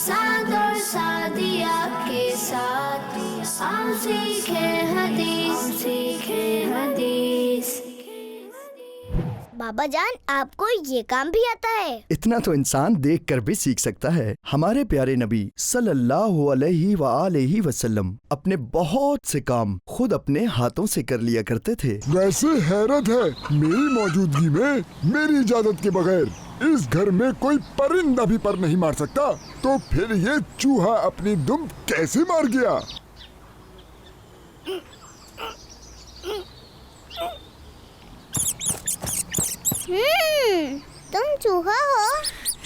साद और सादिया के साथ हम सीखे हदीस। बाबा जान, आपको ये काम भी आता है? इतना तो इंसान देखकर भी सीख सकता है। हमारे प्यारे नबी सल्लल्लाहु अलैहि वसल्लम अपने बहुत से काम खुद अपने हाथों से कर लिया करते थे। वैसे हैरत है, मेरी मौजूदगी में मेरी इजाजत के बगैर इस घर में कोई परिंदा भी पर नहीं मार सकता, तो फिर ये चूहा अपनी दुम कैसे मार गया? तुम चूहा हो?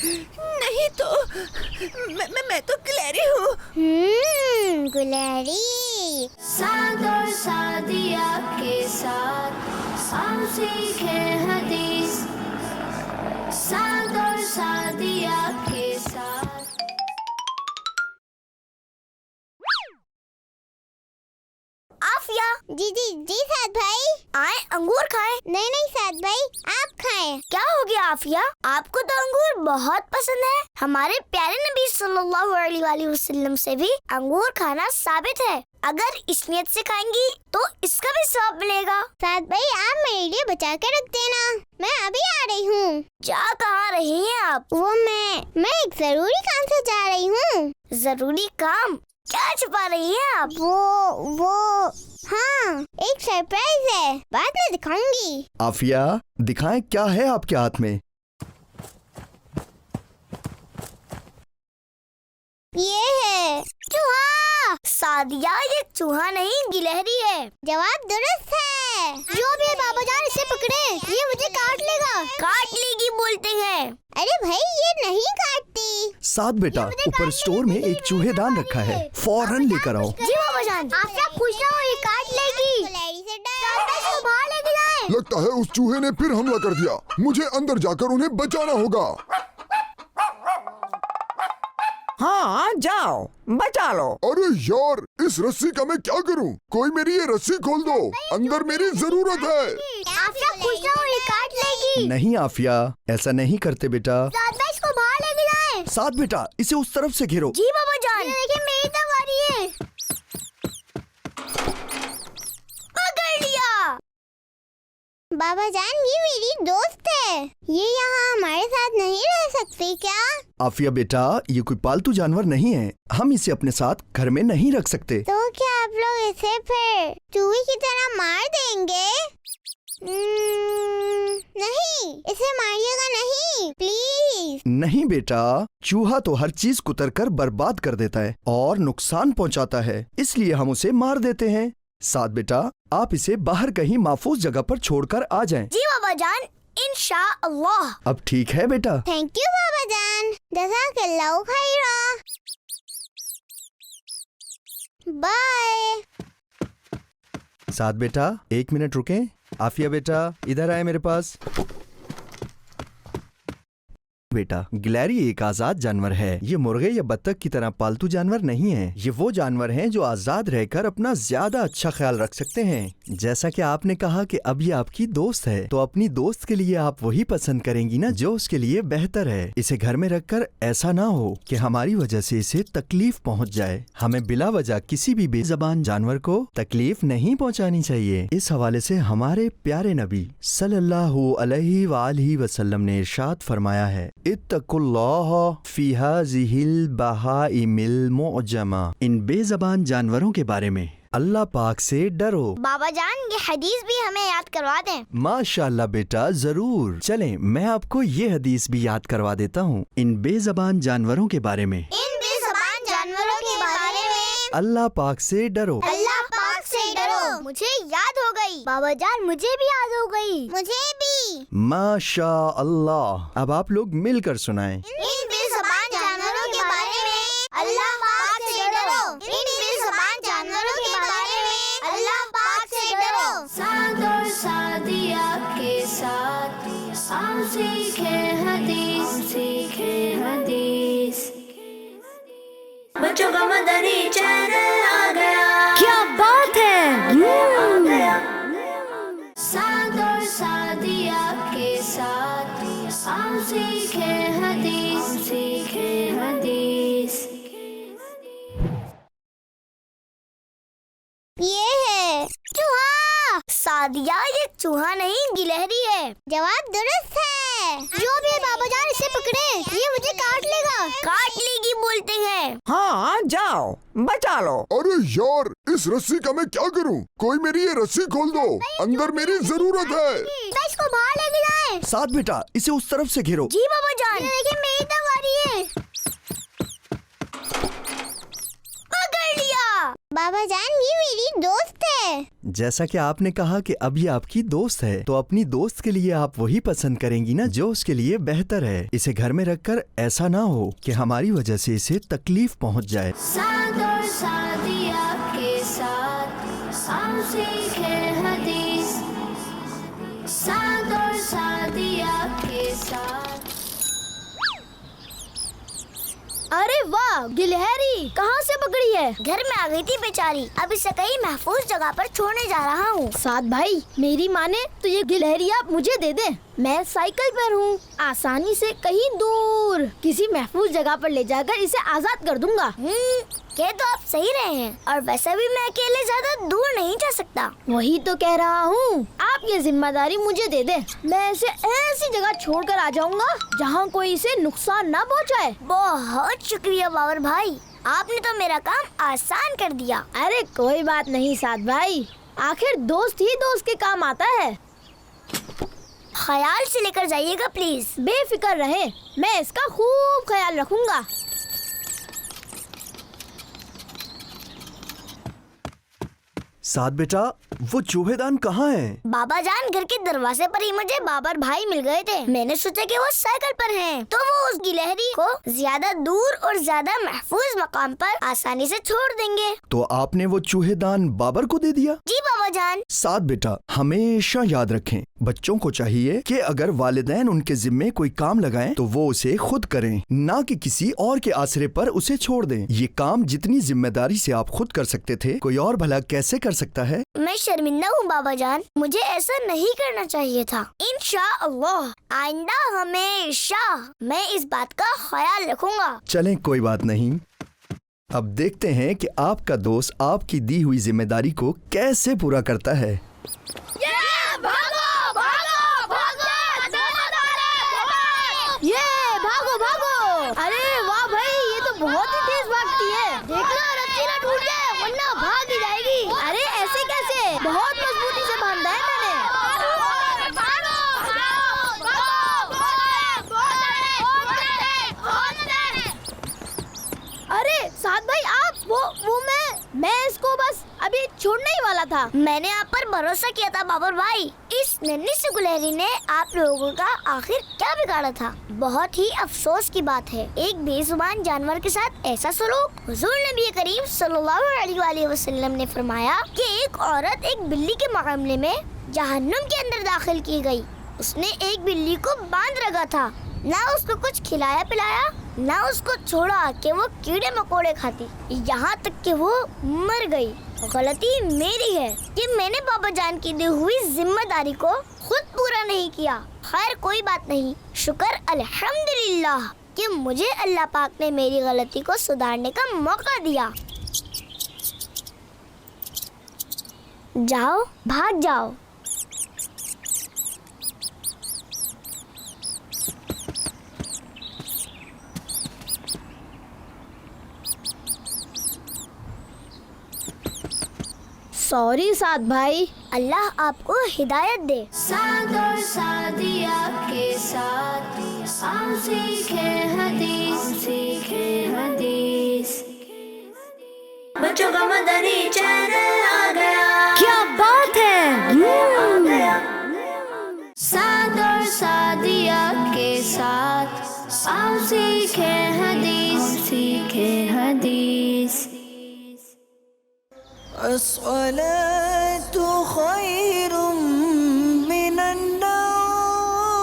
नहीं तो मैं तो गिलहरी हूँ। गुलहरी। साद और सादिया के साथ हम सीखे हदीस। साद और सादिया के साथ। आफिया। जी जी जी साद भाई। आए अंगूर खाएं। नहीं नहीं साद भाई, आप खाएं। क्या हो गया आफिया? आपको तो अंगूर बहुत पसंद है। हमारे प्यारे नबी सल्लल्लाहु अलैहि वसल्लम से भी अंगूर खाना साबित है। अगर इस नियत से खाएंगी तो इसका भी सवाब मिलेगा। साद भाई, आप मेरे लिए बचा के रख देना, मैं अभी आ रही हूँ। जा कहाँ रही हैं आप? वो मैं एक जरूरी काम से जा रही हूँ। जरूरी काम? क्या छुपा रही हैं आप? वो हाँ, एक सरप्राइज है, बाद में दिखाऊंगी। आफिया, दिखाएं क्या है आपके हाथ में? ये है चूहा। सादिया, ये चूहा नहीं गिलहरी है। जवाब दुरुस्त है। जो भी है बाबा जान, इसे पकड़े, ये मुझे काट लेगा। काट लेगी बोलते हैं? अरे भाई, ये नहीं काटती। साथ बेटा, ऊपर स्टोर में एक चूहेदान रखा है, फौरन लेकर आओ। जी बाबा जान। आप सब खुश रहो, ये काट लेगी। गिलहरी से डर, बाहर लेके जाए। लगता है उस चूहे ने फिर हमला कर दिया। मुझे अंदर जाकर उन्हें बचाना होगा। हाँ, जाओ बचा लो। अरे यार, इस रस्सी का मैं क्या करूं? कोई मेरी ये रस्सी खोल दो, अंदर मेरी जरूरत है। आप सब खुश रहो, ये काट लेगी। नहीं आफिया, ऐसा नहीं करते बेटा। इसको बाहर लेके जाए। साथ बेटा, इसे उस तरफ से घेरो। जी बाबा जान। देखिए, मेरी तरफ आ रही है। पकड़ लिया। बाबा जान, ये मेरी दोस्त है, ये यहाँ हमारे साथ नहीं रह सकती क्या? आफिया बेटा, ये कोई पालतू जानवर नहीं है, हम इसे अपने साथ घर में नहीं रख सकते। तो क्या आप लोग इसे फिर चूहे की तरह मार देंगे? नहीं, इसे मारिएगा नहीं, प्लीज। नहीं बेटा, चूहा तो हर चीज कुतर कर बर्बाद कर देता है और नुकसान पहुंचाता है, इसलिए हम उसे मार देते हैं। साथ बेटा, आप इसे बाहर कहीं महफूज जगह पर छोड़कर आ जाएं। जी बाबा जान, इंशाअल्लाह। अब ठीक है बेटा। थैंक यू बाबा जान, जज़ाकल्लाहु खैरा। बाय। साथ बेटा, 1 मिनट रुकें। आफिया बेटा, इधर आए मेरे पास। बेटा, गिलहरी एक आजाद जानवर है। ये मुर्गे या बत्तख की तरह पालतू जानवर नहीं है। ये वो जानवर हैं जो आजाद रहकर अपना ज्यादा अच्छा ख्याल रख सकते हैं। जैसा कि आपने कहा कि अब ये आपकी दोस्त है, तो अपनी दोस्त के लिए आप वही पसंद करेंगी ना जो उसके लिए बेहतर है। इसे घर में रखकर ऐसा ना हो कि हमारी वजह से इसे तकलीफ पहुंच जाए। हमें बिला वजह किसी भी बेज़बान जानवर को तकलीफ नहीं पहुंचानी चाहिए। इस हवाले से हमारे प्यारे नबी सल्लल्लाहु अलैहि वसल्लम ने इरशाद फरमाया है, इत्तकुल्लाह फी हाज़िहिल बहाइमिल मुअज्जमा। इन बेज़बान जानवरों के बारे में अल्लाह पाक से डरो। बाबा जान, ये हदीस भी हमें याद करवा दें। माशाल्लाह बेटा, जरूर। चलें, मैं आपको ये हदीस भी याद करवा देता हूँ इन बेज़बान जानवरों के बारे में। इन बेज़बान जानवरों के बारे में अल्लाह पाक से डरो। अल्लाह पाक से डरो। मुझे याद हो गई बाबा जान, मुझे भी याद हो गई। मुझे भी। माशा अल्लाह। अब आप लोग मिलकर सुनाएं। इन बेज़बान जानवरों के बारे में अल्लाह पाक से डरो। इन बेज़बान जानवरों के बारे में अल्लाह पाक से डरो। साद और सादिया के साथ हम सीखे हदीस। बच्चों का मदनी चैनल आ गया। क्या बात है। साद और सादिया के साथ हम सीखे हदीस। सादिया, ये चूहा नहीं गिलहरी है। जवाब दुरुस्त है। जो भी बाबा जान इसे पकड़े, ये मुझे काट लेगा। काट लेगी बोलते हैं। हाँ जाओ बचा लो। अरे यार, इस रस्सी का मैं क्या करूं? कोई मेरी ये रस्सी खोल दो, अंदर मेरी जरूरत है। इसको बाहर लेके जाए। साथ बेटा, इसे उस तरफ से घेरो। जी बाबा जान। देखिए मेरी तरफ आ रही है। पकड़ लिया। बाबा जान, ये मेरी दोस्त है। जैसा कि आपने कहा कि अब ये आपकी दोस्त है, तो अपनी दोस्त के लिए आप वही पसंद करेंगी ना जो उसके लिए बेहतर है। इसे घर में रखकर ऐसा ना हो कि हमारी वजह से इसे तकलीफ पहुंच जाए। साद और सादिया के साथ हम सीखे हदीस। साद और सादिया के साथ। अरे वाह, गिलहरी कहाँ से पकड़ी है? घर में आ गई थी बेचारी। अब इसे कहीं महफूज जगह पर छोड़ने जा रहा हूँ। साथ भाई, मेरी माने तो ये गिलहरी आप मुझे दे दे। मैं साइकिल पर हूँ, आसानी से कहीं दूर किसी महफूज जगह पर ले जाकर इसे आजाद कर दूंगा। कह तो आप सही रहे हैं, और वैसे भी मैं अकेले ज्यादा दूर नहीं जा सकता। वही तो कह रहा हूँ, आप ये जिम्मेदारी मुझे दे दे। मैं इसे ऐसी जगह छोड़कर आ जाऊंगा जहाँ कोई इसे नुकसान न पहुँचाए। बहुत शुक्रिया बाबर भाई, आपने तो मेरा काम आसान कर दिया। अरे कोई बात नहीं साथ भाई, आखिर दोस्त ही दोस्त के काम आता है। ख्याल से लेकर जाइएगा प्लीज। बेफिक्र रहे, मैं इसका खूब ख्याल रखूंगा। साथ बेटा, वो चूहेदान कहाँ है? बाबा जान, घर के दरवाजे पर ही मुझे बाबर भाई मिल गए थे। मैंने सोचा कि वो साइकिल पर हैं, तो वो उस गिलहरी को ज्यादा दूर और ज्यादा महफूज मकाम पर आसानी से छोड़ देंगे। तो आपने वो चूहेदान बाबर को दे दिया? जी बाबा जान। साथ बेटा, हमेशा याद रखें, बच्चों को चाहिए कि अगर वालिदैन उनके जिम्मे कोई काम लगाएं तो वो उसे खुद करें, ना कि किसी और के आसरे पर उसे छोड़ दें। ये काम जितनी जिम्मेदारी से आप खुद कर सकते थे, कोई और भला कैसे कर सकता है? मैं शर्मिंदा हूँ बाबा जान, मुझे ऐसा नहीं करना चाहिए था। इंशाअल्लाह आइंदा हमेशा मैं इस बात का ख्याल रखूंगा। चलें, कोई बात नहीं। अब देखते हैं कि आपका दोस्त आपकी दी हुई जिम्मेदारी को कैसे पूरा करता है। ये भागो भागो। अरे वाह भाई, ये तो बहुत ही तेज भागती है। देखना रस्सी ना टूट जाए, वरना भाग ही जाएगी। अरे ऐसे कैसे? बहुत मजबूती से बांधा है मैंने। अरे साथ भाई, आप वो मैं इसको बस अभी छोड़ने ही वाला था। मैंने आप पर भरोसा किया था बाबर भाई। इस नन्ही सी गुलहरी ने आप लोगों का आखिर क्या बिगाड़ा था? बहुत ही अफसोस की बात है, एक बेजुबान जानवर के साथ ऐसा सलूक। हुजूर नबी करीम सल्लल्लाहु अलैहि वसल्लम ने फरमाया कि एक औरत एक बिल्ली के मामले में जहन्नुम के अंदर दाखिल की गई। उसने एक बिल्ली को बांध रखा था, ना उसको कुछ खिलाया पिलाया, ना उसको छोड़ा कि वो कीड़े मकोड़े खाती, यहाँ तक कि वो मर गई। गलती मेरी है कि मैंने बाबा जान की दी हुई जिम्मेदारी को खुद पूरा नहीं किया। खैर कोई बात नहीं, शुक्र अल्हम्दुलिल्लाह कि मुझे अल्लाह पाक ने मेरी गलती को सुधारने का मौका दिया। जाओ, भाग जाओ। सॉरी साथ भाई। अल्लाह आपको हिदायत दे। साद और सादिया के साथ हम सीखे हदीस। सीखे हदीस। बच्चों का मदनी चैनल आ गया। क्या बात है। साद और सादिया के साथ हम सीखे हदीस। सीखे हदीस। अस्सलातु खैरुम मिनन नौम।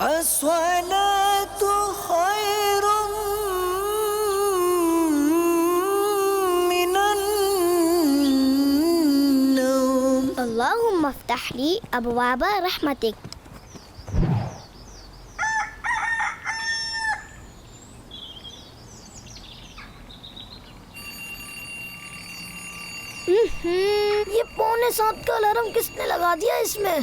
अस्सलातु खैरुम मिनन नौम। अल्लाहुम्मा अफ्तह ली अबवाब रहमतिक। ये 6:45 का अलार्म किसने लगा दिया इसमें?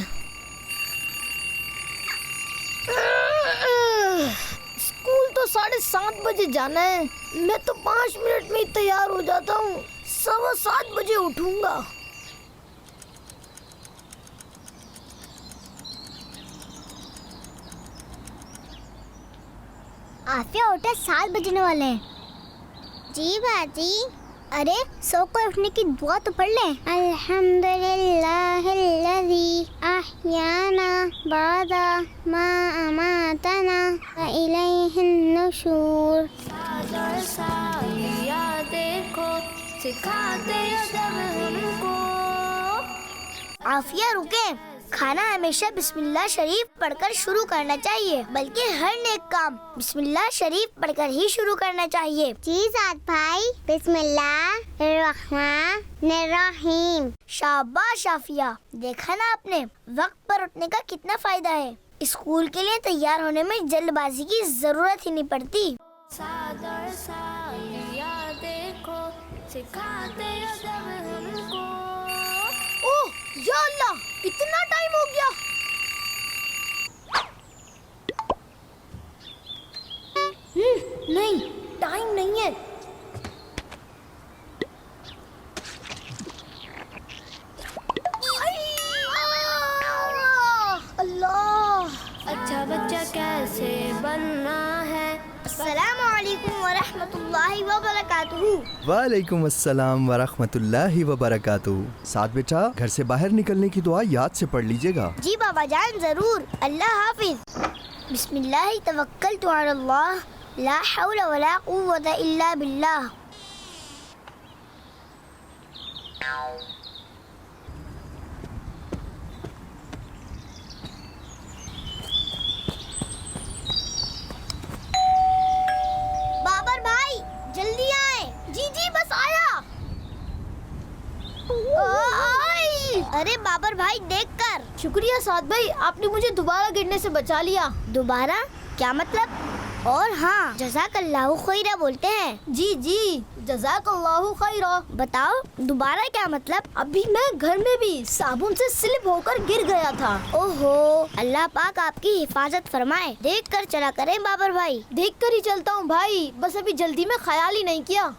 स्कूल तो 7:30 बजे जाना है। मैं तो 5 मिनट में ही तैयार हो जाता हूँ। 7:15 बजे उठूंगा। आफिया उठे, 7 बजने वाले हैं। जी बाजी। अरे सो को उठने की दुआ तो पढ़ ले। अल्हम्दुलिल्लाहिल्लज़ी अहयाना बादा मा अमातना व इलैहिन नुशूर। सादर साया देखो सिखाते अदब हमको। आफिया रुके, खाना हमेशा बिस्मिल्लाह शरीफ पढ़कर शुरू करना चाहिए, बल्कि हर नेक काम बिस्मिल्लाह शरीफ पढ़कर ही शुरू करना चाहिए। जी साद भाई। बिस्मिल्लाहिर्रहमानिर्रहीम। शाबाश आफिया, देखा ना आपने, वक्त पर उठने का कितना फायदा है। स्कूल के लिए तैयार होने में जल्दबाजी की जरूरत ही नहीं पड़ती। सादर साया देखो सिखाते अदब हमको। ओह या अल्लाह, इतना टाइम हो गया। नहीं, टाइम नहीं है। अल्लाह, अच्छा बच्चा कैसे बनना है। अस्सलामुअलैकुम वरहमतुल्लाहि वबरकातुहू। वालेकुम अस्सलाम वरहमतुल्लाहि वबरकातुहू। साथ बेटा, घर से बाहर निकलने की दुआ याद से पढ़ लीजिएगा। जी बाबा जान, जरूर। अल्लाह हाफिज। बिस्मिल्लाहि तवक्कलतु अलल्लाह, ला हौला वला कुव्वता इल्ला बिल्लाह। बाबर भाई, जल्दी आए। जी जी बस आया। अरे बाबर भाई, देखकर। शुक्रिया साद भाई, आपने मुझे दोबारा गिरने से बचा लिया। दोबारा क्या मतलब? और हाँ, जज़ाकल्लाहु खैरा बोलते हैं। जी जी, जज़ाकल्लाहु खैरा। बताओ दोबारा क्या मतलब? अभी मैं घर में भी साबुन से स्लिप होकर गिर गया था। ओहो, अल्लाह पाक आपकी हिफाजत फरमाए। देख कर चला करें बाबर भाई। देख कर ही चलता हूँ भाई, बस अभी जल्दी में ख्याल ही नहीं किया।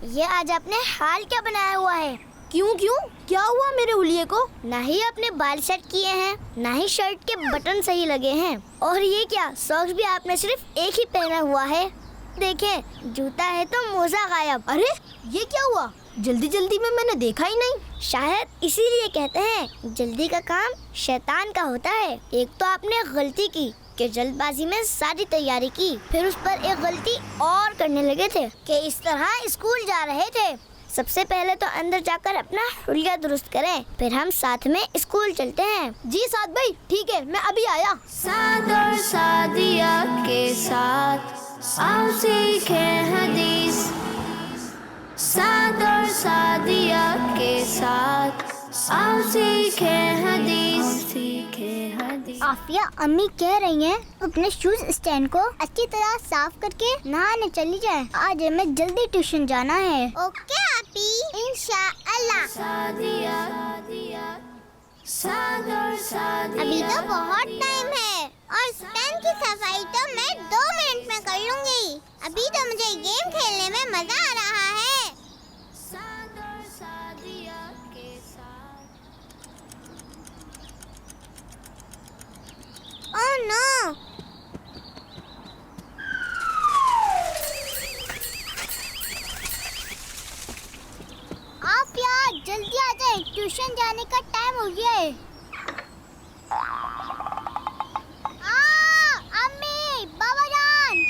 ये आज आपने हाल क्या बनाया हुआ है? क्यों क्यों, क्या हुआ मेरे हुलिये को? ना ही आपने बाल सेट किए हैं, ना ही शर्ट के बटन सही लगे हैं, और ये क्या, सॉक्स भी आपने सिर्फ एक ही पहना हुआ है। देखें, जूता है तो मोजा गायब। अरे ये क्या हुआ? जल्दी जल्दी में मैंने देखा ही नहीं। शायद इसीलिए कहते हैं जल्दी का काम शैतान का होता है। एक तो आपने गलती की कि जल्दबाजी में सारी तैयारी की, फिर उस पर एक गलती और करने लगे थे कि इस तरह स्कूल जा रहे थे। सबसे पहले तो अंदर जाकर अपना हुलिया दुरुस्त करें, फिर हम साथ में स्कूल चलते हैं। जी साद भाई, ठीक है, मैं अभी आया। सादर सादिया के साथ आओ सीखे हदीस। सादर सादिया के साथ आओ सीखे हदीस। सीखे हदीस। आफिया, अम्मी कह रही हैं अपने शूज स्टैंड को अच्छी तरह साफ करके नहाने चली जाए। आज हमें जल्दी ट्यूशन जाना है। ओके आपी, इंशाअल्लाह। सादिया सादर सादिया। अभी तो बहुत टाइम है और स्टैंड की सफाई तो मैं 2 मिनट में कर लूंगी। अभी तो मुझे गेम खेलने में मजा आ रहा है। सादर सादिया के साथ। ओह नो, आप यार जल्दी आ जाए, ट्यूशन जाने का टाइम हो गया है। अम्मी, बाबा जान।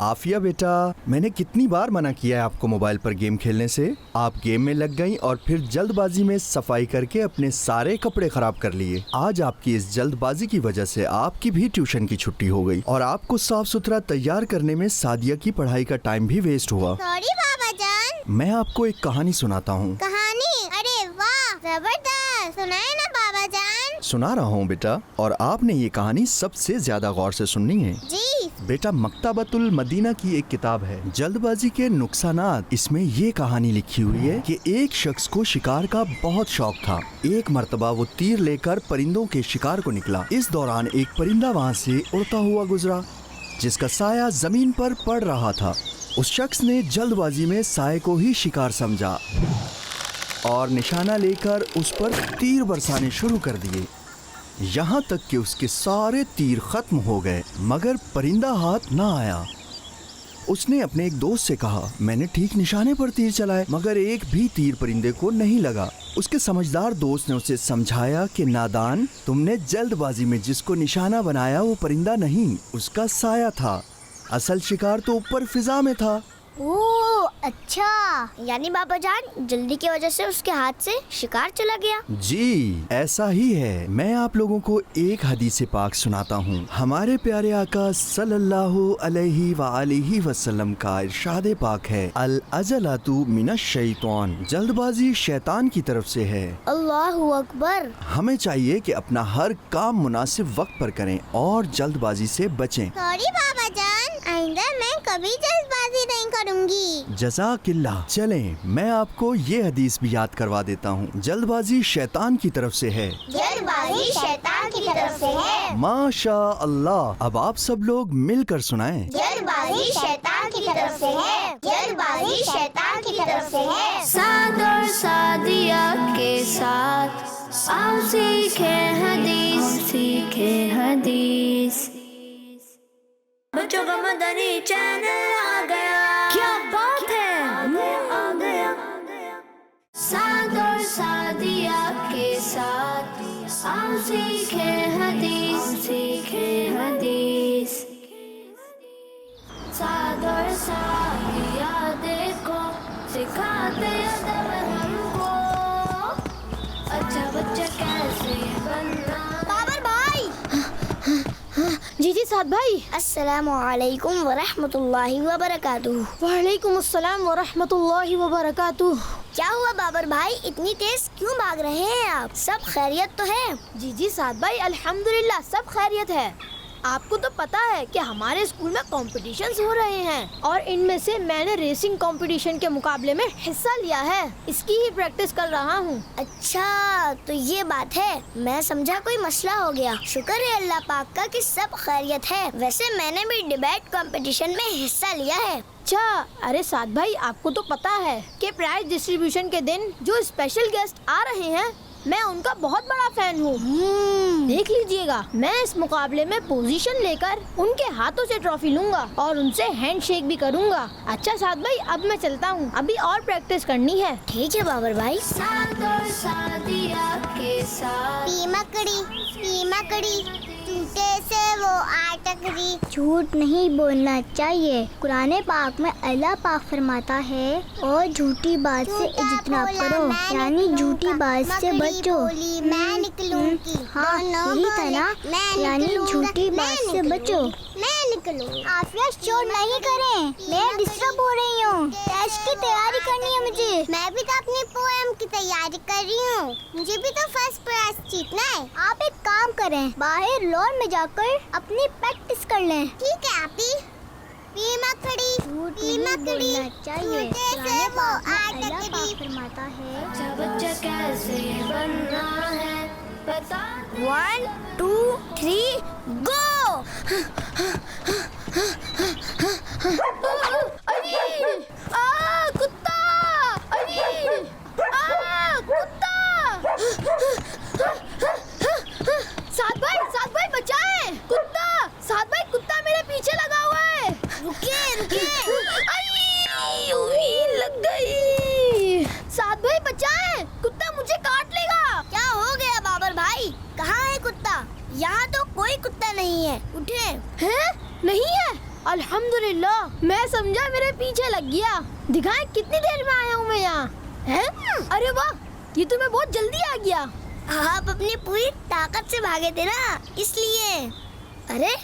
आफिया बेटा, मैंने कितनी बार मना किया है आपको मोबाइल पर गेम खेलने से। आप गेम में लग गईं और फिर जल्दबाजी में सफाई करके अपने सारे कपड़े खराब कर लिए। आज आपकी इस जल्दबाजी की वजह से आपकी भी ट्यूशन की छुट्टी हो गई और आपको साफ सुथरा तैयार करने में सादिया की पढ़ाई का टाइम भी वेस्ट हुआ। सॉरी बाबा जान। मैं आपको एक कहानी सुनाता हूँ। कहानी? अरे वाह, जबरदस्त, सुनाए ना बाबा जान। सुना रहा हूँ बेटा, और आपने ये कहानी सबसे ज्यादा गौर से सुननी है। जी। बेटा, मकतबतुल मदीना की एक किताब है, जल्दबाजी के नुकसानात। इसमें ये कहानी लिखी हुई है कि एक शख्स को शिकार का बहुत शौक था। एक मर्तबा वो तीर लेकर परिंदों के शिकार को निकला। इस दौरान एक परिंदा वहाँ से उड़ता हुआ गुजरा, जिसका साया जमीन पर पड़ रहा था। उस शख्स ने जल्दबाजी में साये को ही शिकार समझा और निशाना लेकर उस पर तीर बरसाने शुरू कर दिए, यहाँ तक कि उसके सारे तीर खत्म हो गए, मगर परिंदा हाथ ना आया। उसने अपने एक दोस्त से कहा, मैंने ठीक निशाने पर तीर चलाए मगर एक भी तीर परिंदे को नहीं लगा। उसके समझदार दोस्त ने उसे समझाया कि नादान, तुमने जल्दबाजी में जिसको निशाना बनाया वो परिंदा नहीं, उसका साया था। असल शिकार तो ऊपर फिजा में था। ओह अच्छा, यानी बाबा जान जल्दी की वजह से उसके हाथ से शिकार चला गया। जी ऐसा ही है। मैं आप लोगों को एक हदीस पाक सुनाता हूँ। हमारे प्यारे आका सल्लल्लाहु अलैहि वआलिहि वसल्लम का इरशाद पाक है, अल अजलतु मिनश शैतान, जल्दबाजी शैतान की तरफ से है। अल्लाहु अकबर। हमें चाहिए कि अपना हर काम मुनासिब वक्त पर करें और जल्दबाजी से बचें। सॉरी बाबा जान, आइंदा मैं कभी जल्दबाजी नहीं करूंगी। जज़ाकिल्लाह। चलें, मैं आपको ये हदीस भी याद करवा देता हूँ, जल्दबाजी शैतान की तरफ से है। जल्दबाजी शैतान की तरफ से है। माशा अल्लाह। अब आप सब लोग मिलकर सुनाएं। जल्दबाजी शैतान की तरफ से है। जल्दबाजी शैतान की तरफ से है। साद और सादिया के साथ आओ सीखे हदीस, सीखे हदीस। बच्चों का मदनी चैनल आ गया, क्या बात है, आ गया। साद और सादिया के साथ आओ सीखे हदीस, सीखे हदीस। साद और सादिया देखो सिखाते अदब हमको, अच्छा बच्चा कैसे बनना। बाबर भाई। जी साद भाई। अस्सलामु अलैकुम व रहमतुल्लाहि व बरकातुहू। वालेकुम अस्सलाम व रहमतुल्लाहि व बरकातुहू। क्या हुआ बाबर भाई, इतनी तेज क्यों भाग रहे हैं आप? सब खैरियत तो है? जी साद भाई, अल्हम्दुलिल्लाह सब खैरियत है। आपको तो पता है कि हमारे स्कूल में कॉम्पिटिशन्स हो रहे हैं और इनमें से मैंने रेसिंग कंपटीशन के मुकाबले में हिस्सा लिया है। इसकी ही प्रैक्टिस कर रहा हूँ। अच्छा तो ये बात है, मैं समझा कोई मसला हो गया। शुक्र है अल्लाह पाक का कि सब खैरियत है। वैसे मैंने भी डिबेट कंपटीशन में हिस्सा लिया है। अच्छा, अरे साद भाई आपको तो पता है कि प्राइज डिस्ट्रीब्यूशन के दिन जो स्पेशल गेस्ट आ रहे हैं, मैं उनका बहुत बड़ा फैन हूँ। देख लीजिएगा, मैं इस मुकाबले में पोजीशन लेकर उनके हाथों से ट्रॉफी लूंगा और उनसे हैंडशेक भी करूंगा। अच्छा साद भाई, अब मैं चलता हूँ, अभी और प्रैक्टिस करनी है। ठीक है बाबर भाई। साद और सादिया के साथ पीमकड़ी टूटे से वो आटकरी। झूठ नहीं बोलना चाहिए। कुरान पाक में अल्लाह पाक फरमाता है, और झूठी बात से इज्तनाब करो, यानी झूठी बात से बचो। मैं निकलूंगी। हाँ यही था ना, यानी झूठी बात से बचो। मैं निकलूंगी। आफिया शोर नहीं करें, मैं डिस्टर्ब हो रही हूँ। टेस्ट की तैयारी करनी है मुझे। मैं भी तो अपनी पोएम की तैयारी कर रही हूँ, मुझे भी तो फर्स्ट प्राइज जीतना है। आप एक काम करें, बाहर लॉन में जाकर अपनी प्रैक्टिस कर लें। ठीक है आपी। पीमकड़ी चाहिए, फरमाता है। अच्छा बच्चा कैसे बनना है बता। 1 2 3 गो। कुत्ता! कुत्ता! साद भाई बचाएं! कुत्ता! साद भाई, कुत्ता मेरे पीछे लगा हुआ है। रुकिए। लग गई। साद भाई बचाएं! कुत्ता मुझे काट लेगा। क्या हो गया बाबर भाई, कहाँ है कुत्ता? यहाँ तो कोई कुत्ता नहीं है, उठे। हैं? नहीं है? अल्हम्दुलिल्लाह, मैं समझा मेरे पीछे लग गया। दिखाएं कितनी देर में आया हूँ मैं यहाँ। हैं? अरे वाह, ये तो मैं बहुत जल्दी आ गया। आप अपनी पूरी ताकत से भागे थे ना, इसलिए। अरे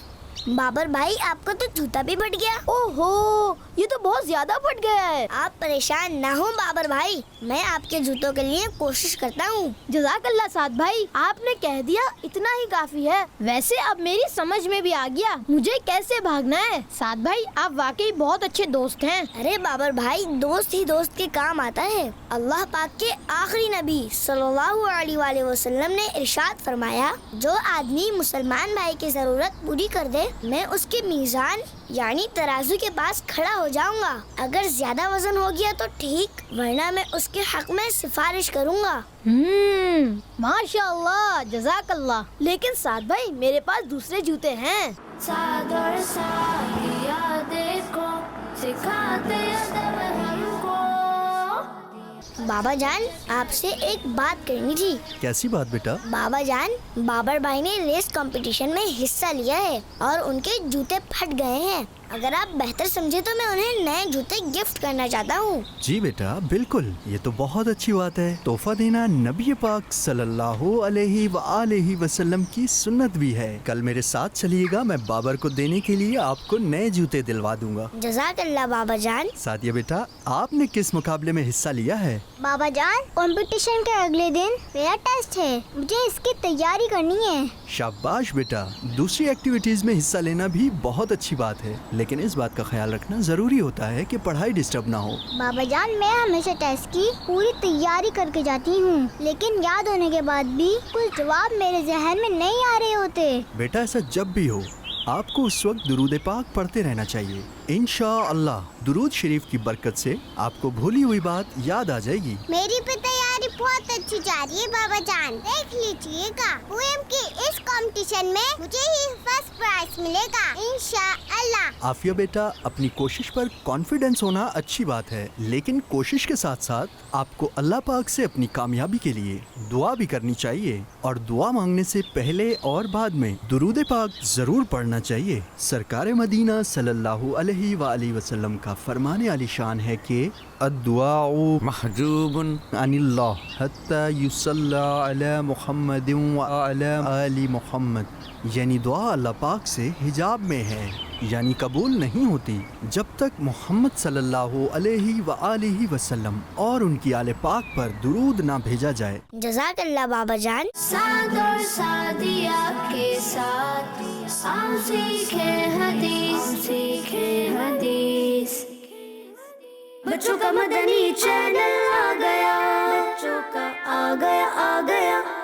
बाबर भाई आपका तो जूता भी फट गया। ओहो, ये तो बहुत ज्यादा फट गया है। आप परेशान ना हो बाबर भाई, मैं आपके जूतों के लिए कोशिश करता हूँ। जज़ाकल्लाह साद भाई, आपने कह दिया इतना ही काफी है। वैसे अब मेरी समझ में भी आ गया मुझे कैसे भागना है। साद भाई आप वाकई बहुत अच्छे दोस्त हैं। अरे बाबर भाई, दोस्त ही दोस्त के काम आता है। अल्लाह पाक के आखिरी नबी सल्लल्लाहु अलैहि वसल्लम ने इरशाद फरमाया, जो आदमी मुसलमान भाई की जरूरत पूरी कर दे, मैं उसके मीज़ान यानी तराजू के पास खड़ा हो जाऊंगा। अगर ज्यादा वजन हो गया तो ठीक, वरना मैं उसके हक में सिफारिश करूंगा। माशाअल्लाह, जज़ाकल्लाह। लेकिन साद भाई मेरे पास दूसरे जूते हैं। साद और साहिया देखो, सिखाते अदब हमको। बाबा जान, आपसे एक बात करनी थी। कैसी बात बेटा? बाबा जान, बाबर भाई ने रेस कंपटीशन में हिस्सा लिया है और उनके जूते फट गए हैं। अगर आप बेहतर समझे तो मैं उन्हें नए जूते गिफ्ट करना चाहता हूँ। जी बेटा, बिल्कुल, ये तो बहुत अच्छी बात है। तोहफा देना नबी पाक सल्लल्लाहु अलैहि वसल्लम की सुन्नत भी है। कल मेरे साथ चलिएगा, मैं बाबर को देने के लिए आपको नए जूते दिलवा दूंगा। जज़ाकल्लाह बाबा जान। सादिया बेटा, आपने किस मुकाबले में हिस्सा लिया है? बाबा जान, कंपटीशन के अगले दिन मेरा टेस्ट है, मुझे इसकी तैयारी करनी है। शाबाश बेटा, दूसरी एक्टिविटीज में हिस्सा लेना भी बहुत अच्छी बात है, लेकिन इस बात का ख्याल रखना जरूरी होता है कि पढ़ाई डिस्टर्ब ना हो। बाबा जान, मैं हमेशा टेस्ट की पूरी तैयारी करके जाती हूँ, लेकिन याद होने के बाद भी कुछ जवाब मेरे जहन में नहीं आ रहे होते। बेटा, ऐसा जब भी हो आपको उस वक्त दुरूद पाक पढ़ते रहना चाहिए। इंशाअल्लाह दुरूद शरीफ की बरकत से आपको भूली हुई बात याद आ जाएगी। मेरी भी तैयारी बहुत अच्छी जा रही है बाबा जान, देख लीजिएगा। पोएम के इस कंपटीशन में मुझे ही फर्स्ट प्राइज मिलेगा इंशाअल्लाह। आफिया बेटा, अपनी कोशिश पर कॉन्फिडेंस होना अच्छी बात है, लेकिन कोशिश के साथ साथ आपको अल्लाह पाक से अपनी कामयाबी के लिए दुआ भी करनी चाहिए, और दुआ मांगने से पहले और बाद में दुरूद पाक जरूर पढ़ना चाहिए। सरकार मदीना सल्लल्लाहु अलैहि वसल्लम का फरमाने आलिशान है कि अद्दुआउ महजूबुन अनिल्लाह हत्ता युसल्ला अला मुहम्मदिन व अला आलि मुहम्मद, यानी दुआ अल्लाह पाक से हिजाब में है, यानी कबूल नहीं होती जब तक मोहम्मद सल्लल्लाहु अलैहि वसल्लम और उनकी आले पाक पर दुरूद ना भेजा जाए। जज़ाकल्लाह बाबा जान। साद और सादिया के साथ हम सीखे हदीस। बच्चों का मदनी चैनल आ गया, बच्चों का आ गया।